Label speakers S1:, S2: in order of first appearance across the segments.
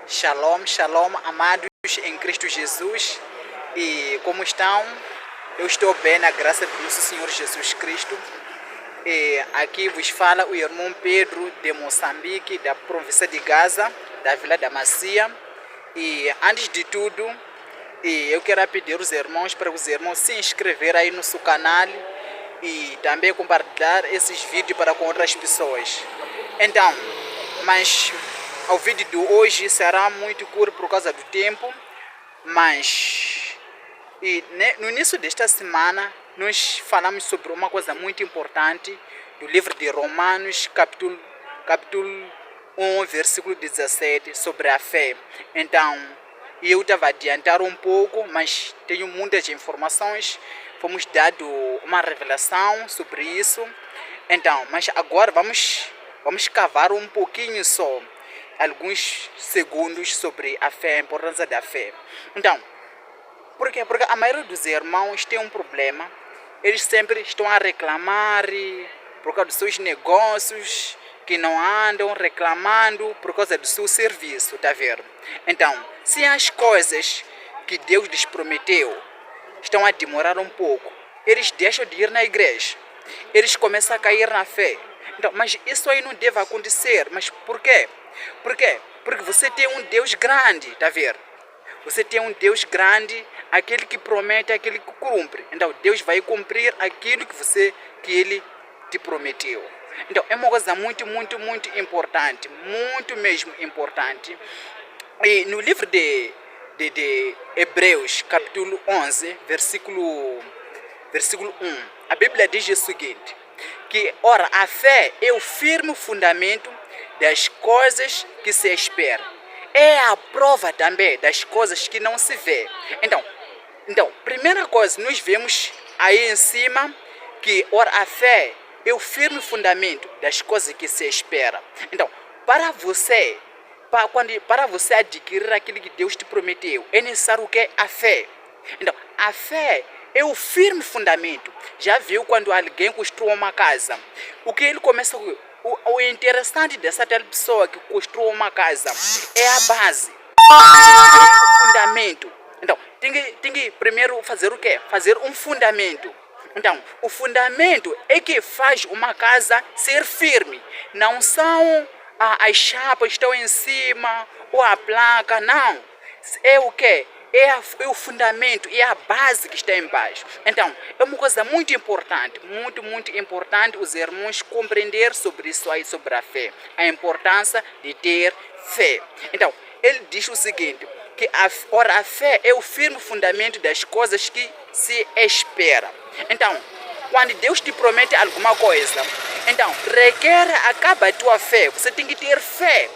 S1: Shalom, shalom, amados em Cristo Jesus. E como estão? Eu estou bem na graça do nosso Senhor Jesus Cristo. E aqui vos fala o irmão Pedro de Moçambique, da província de Gaza, da Vila da Macia. E antes de tudo, eu quero pedir aos irmãos para os irmãos se inscreverem aí no nosso canal e também compartilhar esses vídeos para com outras pessoas. Então, mas o vídeo de hoje será muito curto por causa do tempo, mas no início desta semana nós falamos sobre uma coisa muito importante do livro de Romanos, capítulo 1, versículo 17, sobre a fé. Então, eu estava a adiantar um pouco, mas tenho muitas informações. Fomos dado uma revelação sobre isso. Então, mas agora vamos cavar um pouquinho só, alguns segundos sobre a fé, a importância da fé. Então, por quê? Porque a maioria dos irmãos tem um problema. Eles sempre estão a reclamar por causa dos seus negócios, que não andam, reclamando por causa do seu serviço, tá vendo? Então, se as coisas que Deus lhes prometeu estão a demorar um pouco, eles deixam de ir na igreja, eles começam a cair na fé. Então, mas isso aí não deve acontecer. Mas por quê? Por quê? Porque você tem um Deus grande, tá vendo? Você tem um Deus grande, aquele que promete, aquele que cumpre. Então, Deus vai cumprir aquilo que Ele te prometeu. Então, é uma coisa muito, muito, muito importante, muito mesmo importante. E no livro de Hebreus, capítulo 11, versículo 1, a Bíblia diz o seguinte, que, ora, a fé é o firme fundamento das coisas que se espera. É a prova também das coisas que não se vê. Então, primeira coisa, nós vemos aí em cima que, ora, a fé é o firme fundamento das coisas que se espera. Então, para você adquirir aquilo que Deus te prometeu, é necessário o que? A fé. Então, a fé é o firme fundamento. Já viu quando alguém construiu uma casa? O que ele começa... O interessante dessa tal pessoa que construiu uma casa é a base, é o fundamento. Então, tem que primeiro fazer o quê? Fazer um fundamento. Então, o fundamento é que faz uma casa ser firme. Não são as chapas que estão em cima ou a placa, não. É o quê? É o fundamento, é a base que está embaixo. Então, é uma coisa muito importante, muito, muito importante os irmãos compreender sobre isso aí, sobre a fé. A importância de ter fé. Então, ele diz o seguinte, que a fé é o firme fundamento das coisas que se espera. Então, quando Deus te promete alguma coisa, então, acaba a tua fé, você tem que ter fé.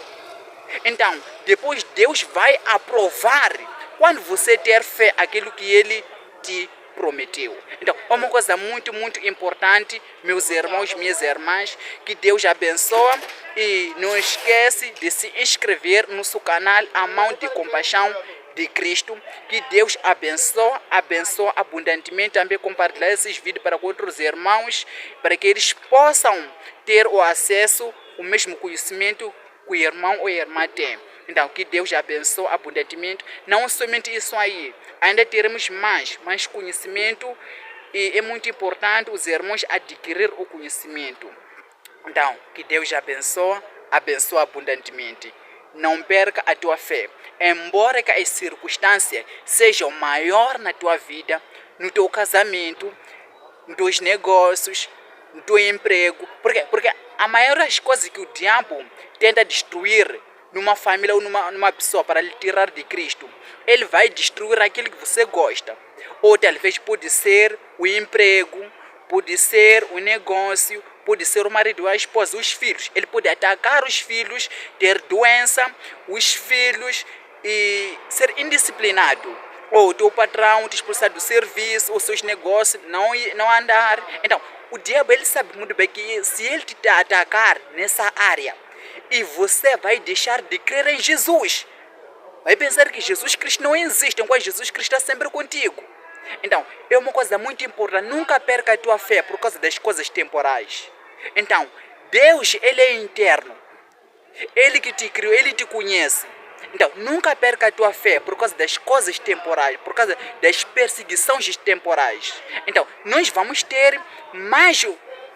S1: Então, depois Deus vai aprovar quando você ter fé aquilo que Ele te prometeu. Então, é uma coisa muito, muito importante, meus irmãos, minhas irmãs, que Deus abençoe e não esquece de se inscrever no nosso canal A Mão de Compaixão de Cristo. Que Deus abençoe abundantemente. Também compartilhar esses vídeos para outros irmãos, para que eles possam ter o acesso, o mesmo conhecimento que o irmão ou a irmã tem. Então, que Deus abençoe abundantemente. Não somente isso aí, ainda teremos mais conhecimento. E é muito importante os irmãos adquirir o conhecimento. Então, que Deus abençoe abundantemente. Não perca a tua fé. Embora que as circunstâncias sejam maior na tua vida, no teu casamento, nos teus negócios, no teu emprego. Por quê? Porque a maior das coisas que o diabo tenta destruir numa família ou numa pessoa para lhe tirar de Cristo, ele vai destruir aquilo que você gosta. Ou talvez pode ser o emprego, pode ser o negócio, pode ser o marido, a esposa, os filhos. Ele pode atacar os filhos, ter doença, os filhos e ser indisciplinado. Ou o teu patrão te expulsar do serviço, os seus negócios não andar. Então, o diabo ele sabe muito bem que se ele te atacar nessa área, e você vai deixar de crer em Jesus, vai pensar que Jesus Cristo não existe, enquanto Jesus Cristo está sempre contigo. Então, é uma coisa muito importante, nunca perca a tua fé por causa das coisas temporais. Então, Deus, Ele é interno. Ele que te criou, Ele te conhece. Então, nunca perca a tua fé por causa das coisas temporais, por causa das perseguições temporais. Então, nós vamos ter mais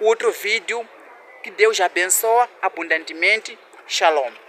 S1: outro vídeo. Que Deus abençoe abundantemente. Shalom.